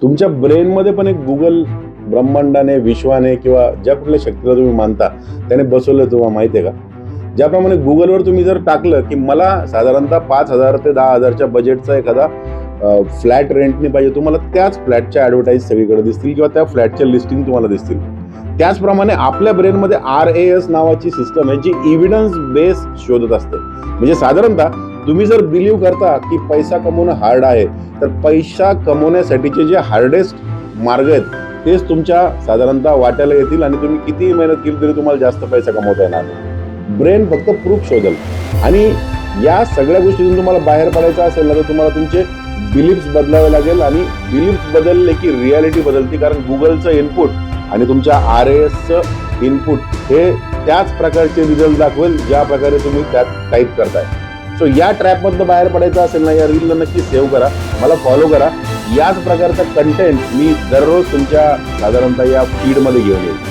तुमच्या ब्रेनमध्ये पण एक गुगल ब्रह्मांडाने, विश्वाने किंवा ज्या कुठल्या शक्तीला तुम्ही मानता त्याने बसवलं, तुम्हाला माहिती आहे का? ज्याप्रमाणे गुगलवर तुम्ही जर टाकलं की मला साधारणतः 5,000 ते 10,000च्या बजेटचा एखादा फ्लॅट रेंटने पाहिजे, तुम्हाला त्याच फ्लॅटच्या ॲडव्हर्टाईज सगळीकडे दिसतील किंवा त्या फ्लॅटच्या लिस्टिंग तुम्हाला दिसतील. त्याचप्रमाणे आपल्या ब्रेनमध्ये RAS नावाची सिस्टम आहे जी इव्हिडन्स बेस शोधत असते. म्हणजे साधारणतः तुम्ही जर बिलीव्ह करता की पैसा कमवणं हार्ड आहे, तर पैसा कमवण्यासाठीचे जे हार्डेस्ट मार्ग आहेत तेच तुमच्या साधारणतः वाट्याला येतील आणि तुम्ही कितीही मेहनत केली तरी तुम्हाला जास्त पैसा कमवता येणार नाही. ब्रेन फक्त प्रूफ शोधेल. आणि या सगळ्या गोष्टीतून तुम्हाला बाहेर पडायचं असेल ना, तर तुम्हाला तुमचे बिलीफ्स बदलावे लागेल आणि बिलीफ्स बदलले की रियालिटी बदलते. कारण गुगलचं इनपुट आणि तुमच्या RASचं इनपुट हे त्याच प्रकारचे रिझल्ट दाखवेल ज्या प्रकारे तुम्ही त्यात टाईप करताय. सो या ट्रॅपमधनं बाहेर पडायचं असेल ना, या रीलला नक्की सेव्ह करा, मला फॉलो करा. याच प्रकारचा कंटेंट मी दररोज तुमच्या साधारणतः या फीडमध्ये घेऊन येईल.